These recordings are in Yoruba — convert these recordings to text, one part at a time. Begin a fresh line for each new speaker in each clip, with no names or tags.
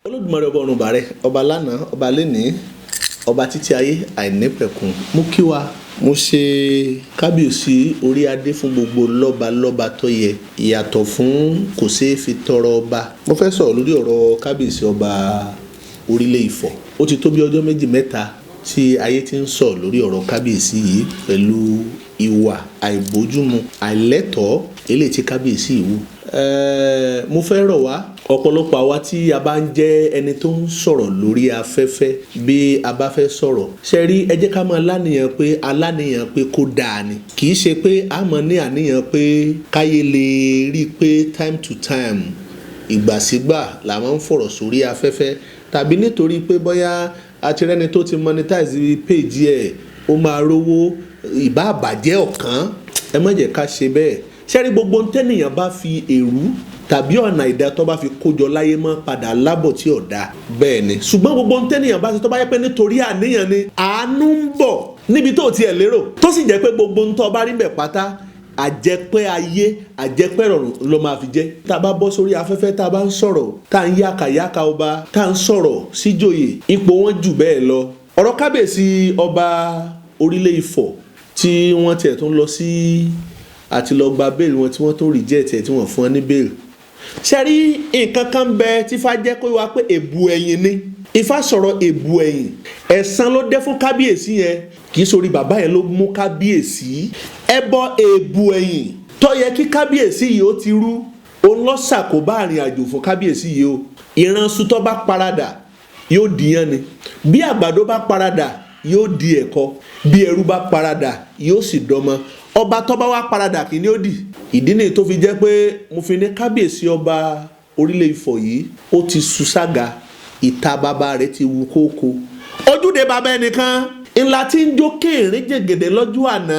Olódùmarè ọba ọ̀run bàrẹ̀, ọba lánàá, ọba lénìí, ọba títí ayé àìnípẹ̀kun. Mú kí wa, mo ṣe kábíyèsí orí adé fún gbogbo lọ́ba tó yẹ, ìyàtọ̀ fún kò ṣeé fi tọrọ ọba. Mo fẹ́ sọ̀rọ̀ lórí ọ̀rọ̀ kábíyèsí ọba orílẹ̀ Ifọ̀. Ó ti tó bí ọjọ́ méjì mẹ́ta tí ayé ti ń sọ lórí ọ̀rọ̀ kábíyèsí yìí pẹ̀lú ìwà àìbójúmu àìlẹ́tọ̀ọ́ eléyìí tí kábíyèsí yìí wù. Mo fẹ́ rọ̀ wá ọ̀pọ̀lọpọ̀ àwa tí a bá ń jẹ́ ẹni tó ń sọ̀rọ̀ lórí afẹ́fẹ́ bí a bá fẹ́ sọ̀rọ̀. Ṣé rí, ẹ jẹ́ ká máa láníyàn pé kó dáa ni. Kì í ṣe pé a máa ní àníyàn pé káyé lè rí i pé time to time ìgbàsígbà la máa ń fọ̀rọ̀ sórí afẹ́fẹ́, tàbí nítorí pé bóyá àtirẹ́ni tó ti monetize page ẹ̀ ó máa rówó ìbá àbàjẹ́ ọ̀kan. Ẹ má jẹ́ ká ṣe bẹ́ẹ̀. Ṣé rí, gbogbo tẹ́nìyàn bá fi èrú tàbí ọ̀nà ìdá tó bá fi kójọ láyé mọ́ padà lábọ̀ tí ò dáa. Bẹ́ẹ̀ ni, ṣùgbọ́n gbogbo tẹ́nìyàn bá ṣe tó bá yẹ pé nítorí àníyàn ni àánú ń bọ̀ níbi tó tiẹ̀ lérò, tó sì jẹ́ pé gbogbo ń tọ́ bá rí bẹ̀ pátá àjẹpẹ́ ayé àjẹpẹ́ rọrùn ló máa fi jẹ́. Tá a bá bọ́ sórí afẹ́fẹ́, tá a bá ń sọ̀rọ̀, tá a ń yákàyákà ọba, tá a ń sọ̀rọ̀ síjòyè, ipò wọn jù bẹ́ẹ̀ lọ. Ọ̀rọ̀ kábíyèsí ọba orílẹ̀ Ifọ̀ tí wọ́n tiẹ̀ tún lọ sí àti lọ gba bẹ́ẹ̀lì wọn tí wọ́n tó reject ẹ̀ tí wọ́n fún wọn ní bẹ́ẹ̀lì. Ṣé rí, nǹkan kan bẹ tí Ifá jẹ́ kó wá pé èbù ẹ̀yìn ni. Ifá sọ̀rọ̀ èbù ẹ̀yìn, ẹ̀san ló dé fún kábíyèsí yẹn, kì í sórí bàbá yẹn ló mú kábíyèsí. Ẹbọ èbù ẹ̀yìn tó yẹ kí kábíyèsí yìí ó ti rú, òun ló ṣàkóbá àrìn àjò fún kábíyèsí yìí o. Ìránṣu tó bá paradà yóò dìyàn ni, bí àgbàdo bá paradà yóò di ẹ̀kọ, bí ẹrú bá paradà yóò sì dọmọ. Ọba tó bá wá paradà kí ni ó dì? Ìdí nìyí tó fi jẹ́ pé mo fi ní kábíyèsí ọba orílẹ̀ Ifọ̀ yìí ó ti ṣùṣàgà, ìta bàbá rẹ̀ ti wú kókó. Ojúde bàbá ẹnìkan ńlá tí ń jó kéèrè jẹ̀gẹ̀dẹ̀ lọ́jọ́ àná,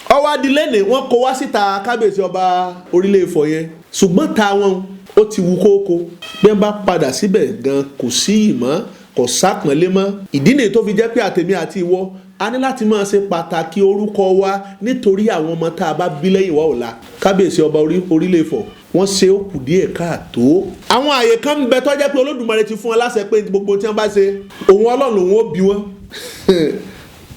ọwọ́ adilé ni wọ́n kó wá síta kábíyèsí ọba orílẹ̀ Ifọ̀ yẹn, ṣùgbọ́n ta wọn ó ti wú kókó. Bí wọ́n bá padà síbẹ̀ gan kò sí ìmọ̀, kò sápọ̀nlé mọ́. Ìdí nìyí tó fi jẹ́ pé àtèmi àti ìwọ a ní láti máa ṣe pàtàkì orúkọ wa nítorí àwọn ọmọ tá a bá bí lẹ́yìn wa ọ̀la. Kábíyèsí ọba orílẹ̀ Ifọ̀ wọ́n ṣe ó kù díẹ̀ káàtó. Àwọn àyè kan ń bẹ tó jẹ́ pé Olódùmarè ti fún wọn láṣẹ pé gbogbo tí wọ́n bá ṣe òun Ọlọ́run òun ó bí wọn.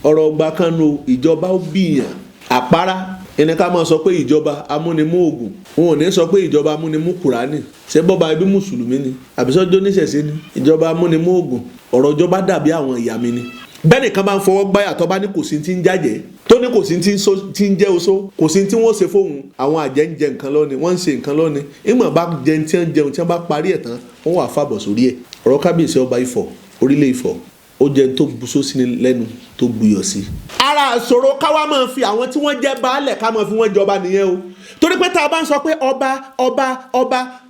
Ọ̀rọ̀ ọgbà kan nu ìjọba ó bíyàn àpárá ẹni ká máa sọ pé ìjọba amúnimú Ògùn, wọn ò ní sọ pé ìjọba amúnimú Kùránì. Ṣé bọ́ba ẹbí mùsùlùmí ni àbísọ́jọ́ níṣẹ̀ṣe ni? Ìjọba amúnimú Ògùn, ọ̀rọ̀ ìjọba dàbí àwọn ìyá mi ni. Bẹ́ẹ̀ni kan bá ń fọwọ́ gbáyà tó bá ní kò sí ti ń jájẹ́, tó ní kò sí ti ń jẹ́ oṣó, kò sí tí wọ́n ṣe fóun, àwọn àjẹ́ ń jẹ nǹkan lónìí, wọ́n ń ṣe nǹkan lónìí. Ìmọ̀ bá jẹun tí wọ́n jẹun tí wọ́n bá parí ẹ̀ tán, wọ́n wà fàbọ̀ sórí ẹ̀. Ọ̀rọ̀ kábíyèsí ọba Ifọ̀ orílẹ̀ Ifọ̀ ó jẹ́ tó bùsọ́ sí ni lẹ́nu tó buyọ̀ sí. Ara àṣòro káwá máa fi àwọn tí wọ́n jẹ́ baálẹ̀ ká máa fi wọ́n jọba nìyẹn o. Torí pé tá a bá ń sọ pé ọba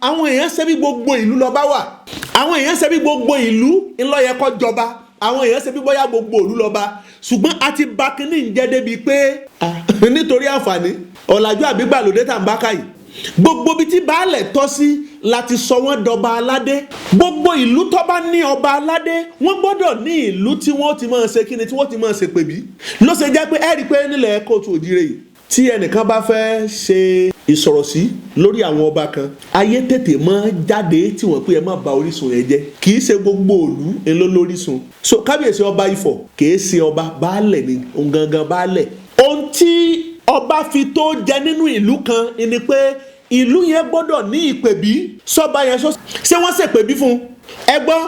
àwọn èèyàn ṣe bí gbogbo ìlú lọ́ba wà, àwọn èèyàn ṣe bí gbogbo ìlú ńlọ yẹ kó jọba, àwọn èèyàn ṣe bí bóyá gbogbo ìlú lọ́ba. Ṣùgbọ́n a ti ba kínní ń jẹ́ débi pé nítorí àǹfààní ọ̀làjú àbígbàlódé tá à ń bá káyìí, gbogbo bí tí baálẹ̀ tọ́ sí láti sọ wọ́n dọba aládé. Gbogbo ìlú tó bá ní ọba aládé wọ́n gbọ́dọ̀ ní ìlú tí wọ́n ti máa ṣe kíni, tí wọ́n ti máa ṣe pèbí. Ló ṣe jẹ́ pé ẹ rí i pé nílẹ̀ kóòtù òjìrè yìí tí ẹnìkan bá fẹ́ ṣe ìsọ̀rọ̀ sí lórí àwọn ọba kan, ayé tètè máa jáde tí wọ́n pé ẹ má ba orísun yẹn jẹ́. Kì í ṣe gbogbo ìlú èlò lórísun. So kábíyèsí ọba Ifọ̀ kì í ṣe ọba, baálẹ̀ ni òun gangan baálẹ̀. Ohun tí ọba fi tó jẹ nínú ìlú kan ni pé ìlú yẹn gbọ́dọ̀ ní ìpèbí. Sọ́ba yẹn ṣé wọ́n ṣèpèbí fún un? Ẹ gbọ́,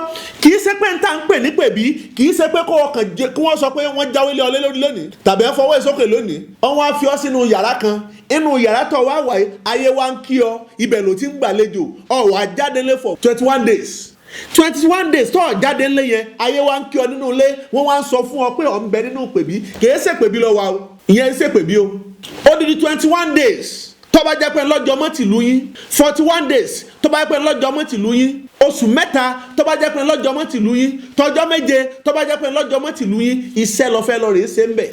kì í ṣe pé ń tà ń pè ní pèbí, kì í ṣe pé kí wọ́n sọ pé wọ́n jáwé lé ọ lórí lónìí tàbí ẹ fọwọ́ ìsókè lónìí. Wọ́n wá fi ọ sínú yàrá kan, inú yàrá tó wá wà ayé wa ń kí ọ, ibẹ̀ ló ti ń gbàlejò, ọ wà jáde lé for 21 days. 21 days tó jáde lé yẹn ayé wa ń kí ọ nínú ilé, wọ́n wá ń sọ fún ọ pé ọ ń bẹ nínú pèbí. Kì í ṣe pèbí lọ wa o, ìyẹn ṣe pèbí o. Ó di 21 days tó bá jẹ́ pé lọ́jọ́ mọ́ tìlú yín, 41 days tó bá jẹ́ pé lọ́jọ́ mọ́ tìlú yín, oṣù mẹ́ta tó bá jẹ́ pé lọ́jọ́ mọ́ tìlú yín, tọjọ́ méje tó bá jẹ́ pé lọ́jọ́ mọ́ tìlú yín, iṣẹ́ lọ fẹ́ lọ rèé ṣe ń bẹ̀.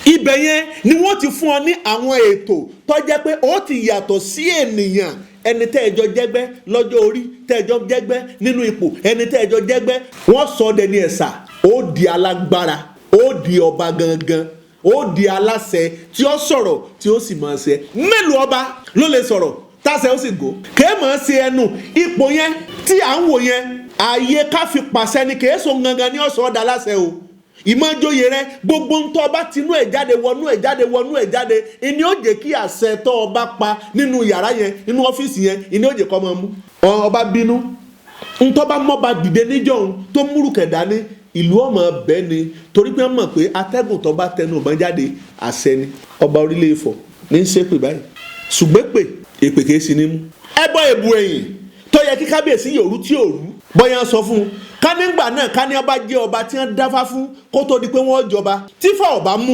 Ibẹ̀ yẹn ni wọ́n ti fún ọ ní àwọn ètò tó jẹ́ pé ó ti yàtọ̀ sí ènìyàn. Ẹni tẹ́ ẹjọ́ jẹ́gbẹ́ lọ́jọ́ orí, tẹ́ ẹjọ́ jẹ́gbẹ́ nínú ipò, ẹni tẹ́ ẹjọ́ jẹ́gbẹ́, wọ́n sọ ọ́ dẹni ẹ̀sà, ó di alágbára, ó di ọba gangan, ó di aláṣẹ tí ó sọ̀rọ̀ tí ó sì máa ṣe. Mélòó ọba ló lè sọ̀rọ̀ tásẹ̀ ó sì gò? Kèé máa ṣe ẹnu ipò yẹn tí à ń wò yẹn ààyè ká fi pàṣẹ ni kìí so gangan ní ọ̀sán ọ̀dà láṣẹ o ìmọ̀jòyè rẹ gbogbo ń tọ́ ọba tinú ẹ̀ jáde wọnú ẹ̀ jáde ìní ó jẹ́ kí àṣẹ tọ́ ọba pa nínú yàrá yẹn nínú ọ́fíìsì yẹn ìní ó jẹ́ kọ́ ọmọ mú ọba bínú ń tọ́ bá mọ́ba dìde níjọ́ òun tó múrùkẹ̀ dání ìlú ọmọ bẹ́ẹ̀ ni torí pé wọ́n mọ̀ pé atẹ́gùn tó bá tẹnu ọ̀bọ̀n jáde àṣẹ ni ọba orílẹ̀ Ifọ̀ ní í ṣépè báyìí ṣùgbẹ́pè èpè kìí sí ní mú ẹbọ èbù ẹ̀yìn tó yẹ kí kábíyèsí yòrú tí ò rú bóyá sọ fún un ká nígbà náà ká ní ọba jẹ́ ọba tí wọ́n dáfá fún kó tó di pé wọ́n jọba tífà ọba mú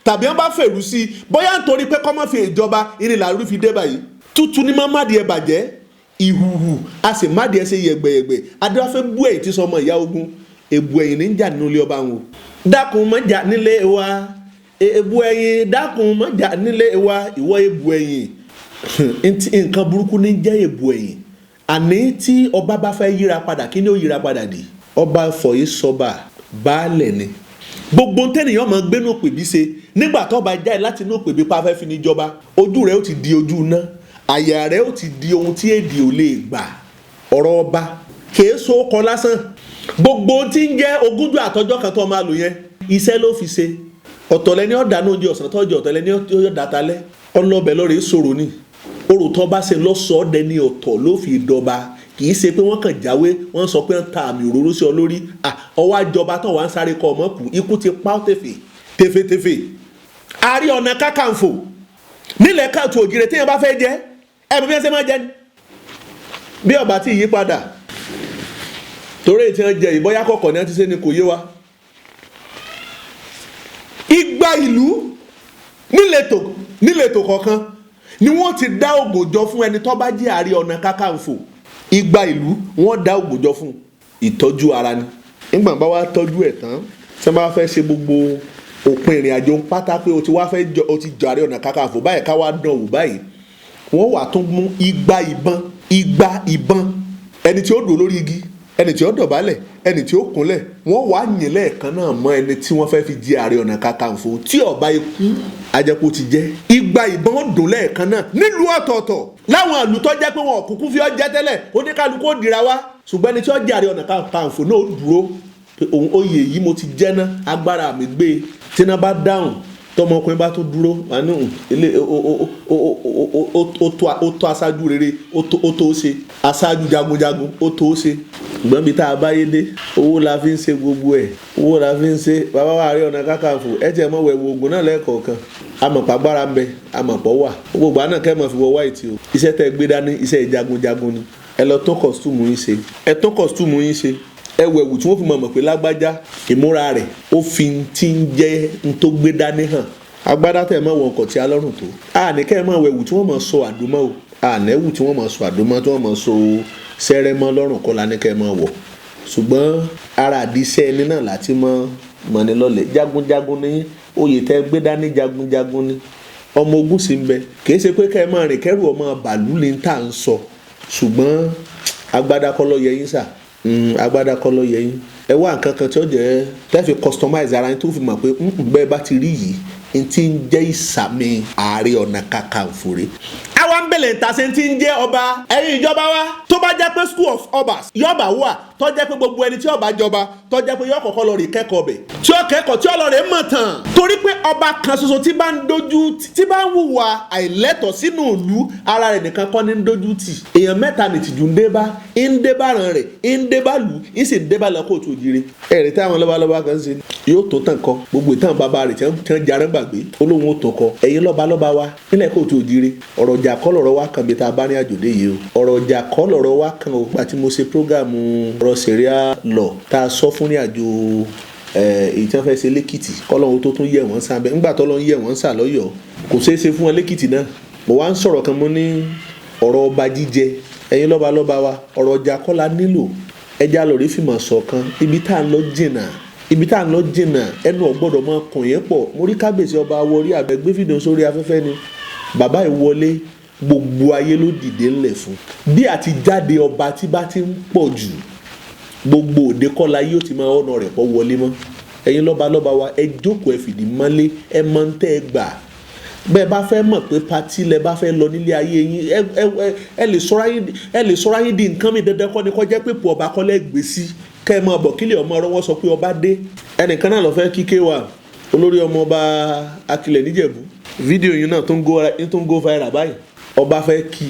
tàbí wọ́n bá fèrú sí i bóyá nítorí pé kọ́mọ́ fi ìjọba ìrìnlá rú fi dé báyìí tútù ní má má di ẹ bàjẹ́ ìhùhù a sì má di ẹ ṣe yẹ̀gbẹ̀yẹ̀gbẹ̀ adéwàfẹ́ bú ẹ̀yìn tí sọmọ ìyá ogun èbù ẹ̀yìn ní jà nínú ilé ọba wọn. dákun má jà nílé wa èbù ẹ̀yìn dákun má jà nílé wa ìwọ èbù ẹ̀yìn nǹkan burúkú ní jẹ́ èbù ẹ̀yìn àní tí ọba bá fẹ́ yíra padà kí ni ó yíra padà dì Ọba Ifọ̀ yìí sọba baálẹ̀ ni gbogbo tẹ́nìyàn máa gbénú òpèbí ṣe nígbà tó bá jáde láti inú òpèbí pa fẹ́ fi ní jọba ojú rẹ̀ ó ti di ojú iná àyà rẹ̀ ó ti di ohun tí èdè ò lè gbà ọ̀rọ̀ ọba kìí so kọ lásán gbogbo tí ń jẹ́ ogúnjọ́ àtọjọ́ kan tó máa lò yẹn iṣẹ́ ló fi ṣe ọ̀tọ̀lẹ́ni ọ̀dà náà di ọ̀sán tọ́jú ọ̀tọ̀lẹ́ni ọ̀dàtalẹ́ ọlọ́bẹ̀ lọ́rẹ̀ sọ̀rọ̀ ni orò tó bá ṣe lọ́sọ̀ọ́dẹ ní ọ̀tọ̀ ló fi dọba kì í ṣe pé wọ́n kàn jáwé wọ́n sọ pé ń ta àmì òróró sí ọ lórí ọwọ́ àjọba tó wà ń sáré kọ ọmọ kù ikú ti pa ọ́ tẹ̀fẹ̀. Ààrẹ Ọ̀nà Kakanfò nílẹ̀ káàtó ògìrè téèyàn bá fẹ́ jẹ́ ẹ̀mí bí wọ́n ṣe máa jẹ́ ni bí ọba tí yí padà torí ètí wọn jẹ ìbọ́yá kọ̀ọ̀kan ní wọ́n ti ṣe ni kò yé wa. Igba ìlú níletò kọ̀ọ̀kan ni wọ́n ti dá ògbòjọ fún ẹni tó bá jẹ́ Ààrẹ Ọ̀nà Kakanfò igba ìlú wọ́n dá ògbòjọ fún ìtọ́jú ara ni nígbà bá wá tọ́jú ẹ̀ tán tí wọ́n bá fẹ́ ṣe gbogbo òpin ìrìn àjò ń pátá pé o ti jọ Ààrẹ Ọ̀nà Kakanfò báyìí ká wá dán wò báyìí wọ́n wà tún mú igba ìbọn ẹni tí ó dò lórí igi ẹni tí ó dọ̀bálẹ̀ ẹni tí ó kúnlẹ̀ wọ́n wà yìn lẹ́ẹ̀kan náà mọ́ ẹni tí wọ́n fẹ́ fi jẹ Ààrẹ Ọ̀nà Kakanfò tí ọba ikú ajẹ́pọ̀ ti jẹ́ igba ìbọn dùn lẹ́ẹ̀kan náà nílùú ọ̀tọ̀ọ̀tọ̀ láwọn ìlú tó jẹ́ pé wọn òkùnkùn fi ọjẹ́ tẹ́lẹ̀ oníkálukú ó dira wá ṣùgbọ́n ẹni tí ó jẹ Ààrẹ Ọ̀nà Kakanfò náà ó dúró pé òun oyè yìí mo ti jẹ́ ná agbára mi gbé tí iná bá dáhùn tọmọkùnrin bá tó dúró àánú ilé ó tó aṣáájú rere ó tó ṣe aṣáájú jagunjagun ó tó ṣe ṣùgbọ́n bí tá a bá yé dé owó la fi ń ṣe gbogbo ẹ̀ owó la fi ń ṣe bàbá wa Ààrẹ Ọ̀nà Kakanfò ẹ tiẹ̀ mọ̀ wẹ̀ wo oògùn náà lẹ́ẹ̀kọ̀ọ̀kan amọ̀pá gbára ń bẹ amọ̀pọ̀ wà gbogbo àná kẹ́ mọ̀ fi wọ wáìtì o iṣẹ́ tẹ́ gbé dání iṣẹ́ jagunjagun ni ẹ lọ tún kọ̀stúmù yín ṣe ẹ wọ ẹ̀wù tí wọ́n fi mọ̀ pé lágbájá ìmúra rẹ̀ ó fi ti ń jẹ́ n tó gbé dání hàn agbádá tẹ̀ mọ́ wọn ọkọ̀ tí a lọ́rùn tó àní kẹ́ mọ̀ ẹ̀wù tí wọ́n mọ̀ sọ àdúmọ́ o àní ẹ̀wù tí wọ́n mọ̀ sọ àdúmọ́ tí wọ́n mọ̀ sọ sẹ́rẹ́mọ́ lọ́rùn kọ́ la ní kẹ́ mọ̀ wọ̀ ṣùgbọ́n ara àdìsẹ́ ẹni náà láti mọ́ mọ́ni lọ́lẹ̀ jagunjagun ní oyè tẹ́ gbé dání jagunjagun ní ọmọ ogun sì ń bẹ kì í ṣe pé kẹ́ mọ̀ rìn kẹ́rù ọmọ bàálù ní tà ń sọ ṣùgbọ́n agbádá kọ́ ló yẹ yín sà agbádá kọ́ ló yẹ yín ẹ wá nǹkan kan tí ó jẹ́ tẹ́fì customize ara yín tó fi mọ̀ pé bẹ́ẹ̀ bá ti rí yìí n ti ń jẹ́ ìsàmì Ààrẹ Ọ̀nà Kakanfò rẹ̀. àwa ń bẹ̀lẹ̀ ta ṣe ti ń jẹ́ ọba ẹ̀yin ìjọba wa tó bá jẹ́ pé school of obas yọba wà tó jẹ́ pé gbogbo ẹni tí ọba jọba tó jẹ́ pé yọ kọ́kọ́ lọ rí kẹ́kọ̀ọ́ bẹ̀ tí ó kẹ́kọ̀ọ́ tí ó lọ rẹ̀ mọ̀ tán torí pé ọba kan ṣoṣo tí bá ń hùwà àìlẹ́tọ̀ sínú ìlú ara rẹ̀ nìkan kọ́ ní ń dojú tì èèyàn mẹ́ta nìtìjú ń dé bá ràn rẹ̀ ń dé bá lù ń sì ń dé bá lọ́kọ̀ tó jíire ẹ̀rí táwọn lọ́balọ́ba kan ṣe yóò tó tàn kọ́ gbogbo ìtàn bàbá rẹ̀ tí wọ́n jarẹ́ gbàgbé olóhùn ó tó kọ́ ẹ̀yin lọ́balọ́ba wa nílẹ̀ kó tó jíire ọ̀rọ̀ ọjà kọ́ lọ̀rọ̀ wa kan bí ta bá ní àjòdè yìí o ọ̀rọ̀ ọjà kọ́ lọ̀rọ̀ wa kan o gbà tí mo ṣe prógámù ọ̀rọ̀ sẹ̀ríà lọ tá a sọ fún ní àjò èyí tí wọ́n fẹ́ ṣe lẹ́kìtì kọ́lọ́hún tó tún yẹ̀ wọ́n sá bẹ́ẹ̀ ńgbà tó lọ́n yẹ̀ wọ́n sá lọ́yọ̀ọ́ kò ṣeé ṣe fún wọn lẹ́kìtì náà mo wá ń sọ̀rọ̀ kan mo ní ọ̀rọ̀ ọba jíjẹ ẹ̀yin lọ́balọ́ba wa ọ̀rọ̀ ọjà kọ́ la nílò ẹja lórí fìmọ̀ ṣọ̀kan ibi tá à ń lọ jìnnà ẹnu ọ̀gbọ́dọ̀ máa kùn yẹn pọ̀ mo rí kábíyèsí ọba wọrí àbẹ̀gbé fídíò sórí afẹ́fẹ́ ni bàbá ìwọlé gbogbo ayé ló dìde ńlẹ̀ fún bí àti jáde ọba tí bá ti ń pọ̀ jù gbogbo òde kọ́la yóò ti máa ọ̀nà rẹ̀ pọ̀ wọlé mọ́ ẹ̀yin lọ́balọ́ba wa ẹ jókòó ẹ fìdí mọ́lé ẹ mọ́ ń tẹ́ ẹ gbà bẹ́ẹ̀ bá fẹ́ mọ̀ pé pati lẹ bá fẹ́ lọ nílé ayé yín ẹ lè sọra yín di nǹkan mi dandan kọ́ ni kọ́ jẹ́ pé ipò ọba kọ́ lẹ́ gbé sí kẹ́ ẹ mọ̀ bọ̀ kílẹ̀ ọmọ ọ̀rọ̀ wọn sọ pé ọba dé. ẹnìkan náà lọ fẹ́ kíké wa olórí ọmọ ọba Akilẹ̀ níjẹ̀bú fídíò yìí náà tó ń go viral báyìí ọba fẹ́ kí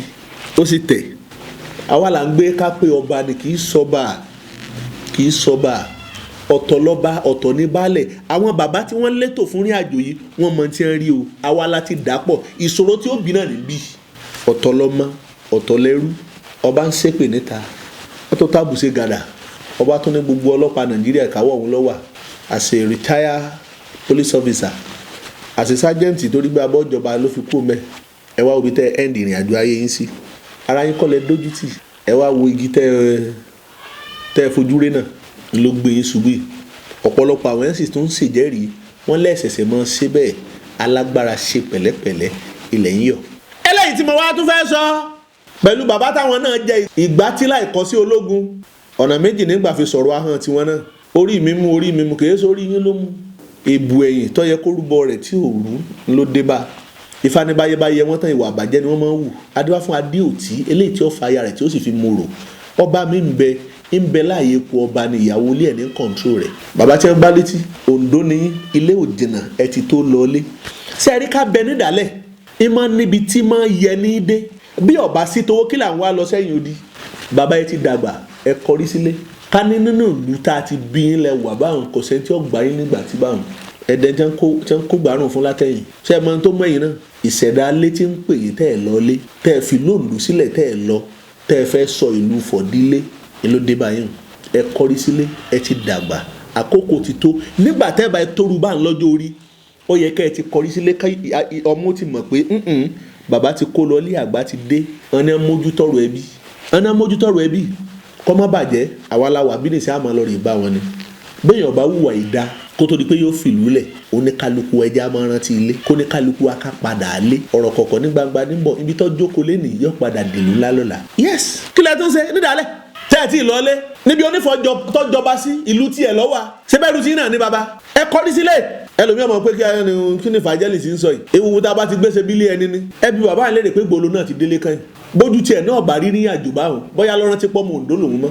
ó sì tẹ̀ àwa là ń gbé ká pé ọba ni kì í sọba ọ̀tọ̀ lọ́ba ọ̀tọ̀ ní baálẹ̀ àwọn bàbá tí wọ́n létò fún rìn àjò yìí wọ́n mọ tí ń rí o àwa láti dàpọ̀ ìṣòro tí ó bí náà níbí ọ̀tọ̀ lọ́mọ ọ̀tọ̀ lẹ́rú ọba ń ṣépè níta wọ́n tó tábùṣe gàdà ọba tó ní gbogbo ọlọ́pàá Nàìjíríà káwọ́ òun lọ́wà as a retired police officer as a sergeant torí gbé abọ́ ìjọba ló fi kú mẹ́ ẹ wá obi tẹ́ end ìrìn àjò ayé yín sí ara yín kọ́lẹ̀ dójútì ẹ wá wo igi tẹ́ fojú rẹ́ náà ló gbé yín ṣubú yìí ọ̀pọ̀lọpọ̀ àwọn ẹ̀sìn tó ń ṣèjẹ́rìí wọ́n lẹ́sẹ̀sẹ̀ mọ́ ṣe bẹ́ẹ̀ alágbára ṣe pẹ̀lẹ́pẹ̀lẹ́ ilẹ̀ ń yọ̀. eléyìí tí mo wá tún fẹ́ sọ pẹ̀lú bàbá táwọn náà jẹ ìgbà tí láì kọ́ sí ológun ọ̀nà méjì nígbà fi sọ̀rọ̀ ahọ́n tiwọn náà orí mi mú kìí sórí yín ló mú èbù ẹ̀yìn tó yẹ kó rúbọ rẹ̀ tí ò rú ló dé bá ìfanibáyébáyé wọn tán ìwà àbàjẹ́ ni wọ́n máa ń wù adéwà fún adéòtí eléyìí tí ó fa aya rẹ̀ tí ó sì fi mòrò ọba mi ń bẹ láàyè ipò ọba ni ìyàwó ilé ẹ̀ ní kọ̀ǹtró rẹ̀ bàbá tí wọ́n bá létí Oǹdó ní ilé òjìnà ẹ ti tó lọlé sẹ́ẹ̀rí ká bẹ nídàálẹ̀ ìmọ̀ níbi tí máa yẹ ní dé bí ọba sí towó kí là ń wá lọ sẹ́yìn odi bàbá yẹn ti dàgbà ẹ kọrí sílé ká ní nínú ìlú tá a ti bí yín lẹ wà báwọn kò sẹ́ni tí ó gbà yín nígbà tí báwọn ẹ̀dẹ̀ tí wọ́n kó gbàrún fún látẹ̀yìn ṣé ẹ mọ tó mọ̀ yín náà ìṣẹ̀dá alé tí ń pè yín tẹ́ ẹ lọ lé tẹ́ ẹ fi lóòlù sílẹ̀ tẹ́ ẹ lọ tẹ́ ẹ fẹ́ sọ ìlú fọ̀dílé ìlú débàyìn ẹ kọrí sílé ẹ ti dàgbà àkókò ti tó nígbà tẹ́ ẹ bá tóru bá ń lọ́jọ́ orí ó yẹ kẹ́ ẹ ti kọrí sílé ọmọ ti mọ̀ pé bàbá ti kó lọ ilé àgbà ti dé ọ̀nà mójútọ́rọ̀ ẹbí kọ́ má bàjẹ́ àwa la wà bínú sí àmọ́ lọ rí bá wọn ni bẹ́ẹ̀ ọba wùwà ìdá kó tó di pé yóò fìlú lẹ̀ oníkálukú ẹja máa rántí ilé kóníkálukú aká padà lé ọ̀rọ̀ kọ̀ọ̀kan ní gbangba níbọ̀ ibi tó jókòó lé nìyí yóò padà dìlú ńlá lọ́la. yes kí lẹ tún ṣe nídàálẹ̀ tẹ́ ẹ tí ì lọ́lé níbi onífọ̀jọ tó jọba sí ìlú tiẹ̀ lọ́wọ́ ṣẹ́bẹ̀rù tí náà ní baba ẹ kọ́rí sílẹ̀ ẹlòmíràn mọ̀ pé kí ni fàjẹ́lì sí ń sọ yìí ewu tá a bá ti gbèsè bílé ẹni ni ẹbí bàbá àlẹ́ rẹ̀ pé gbòòlò náà ti délé kan bójú tiẹ̀ náà bá rí ní àjùbá òun bóyá lọ́rán ti pọ́ mọ́ Oǹdó lòun mọ́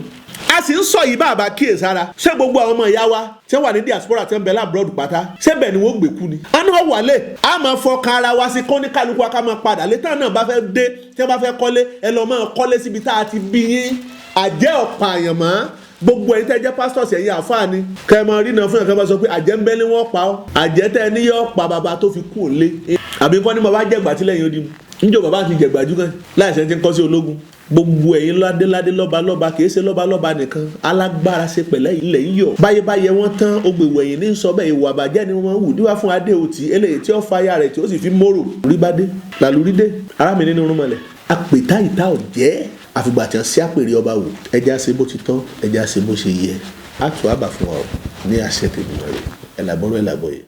a sì ń sọ yìí bàbá kíyèsára ṣé gbogbo àwọn ọmọ ìyá wa tí wọ́n wà ní diaspora tí wọ́n bẹ lábúrọ̀dù pátá ṣé bẹ́ẹ̀ ni wọ́n gbé kú ni. a náà wálé a máa fọkàn ara wa sí kóníkálukú aká máa padà létí náà bá fẹ́ dé tí wọ́n bá fẹ́ kọ́lé ẹ lọ́ọ́ máa kọ́lé síbi tá a ti bí yín àjẹ́ ọ̀pá àyàn mọ́ gbogbo ẹ̀yin tẹ́ jẹ́ pastors ẹ̀yin àfáà ni kẹ́ ẹ máa rí náà fún yàn kẹ́ ẹ máa sọ pé àjẹ́ ń bẹ ní wọ́n pa ọ́ àjẹ́ tẹ́ ẹ ní yọ pa bàbá tó fi kú òlé àbí kọ́ ni bàbá jẹ̀gbà tí lẹ́yìn ó di mu níjọ́ bàbá ti jẹ̀gbà jù kan láìsẹ̀ ti ń kọ́ sí ológun gbogbo ẹ̀yin ládéládé lọ́balọ́ba kìí ṣe lọ́balọ́ba nìkan alágbára ṣe pẹ̀lẹ́ ilẹ̀ yíyọ̀ báyébáyé wọn tán ogbèwò ẹ̀yìn ní sọ bẹ́ẹ̀ ìwà àbàjẹ́ ni wọ́n wù díwá fún adéòtí eléyìí tí ó fa aya rẹ̀ tí ó sì fi mórò ríbádé làlúrídé ará mi nínú rúmọlẹ̀ àpètá ìta ọ̀jẹ́ àfìgbà tí wọ́n sí àpèrè ọba wò ẹja ṣe bó ti tán ẹja ṣe bó ṣe yẹ á tù àbà fún wa ní àṣẹ tèmi rẹ̀ ẹ̀làbọ̀rọ̀ ẹ̀làbọ̀yẹ.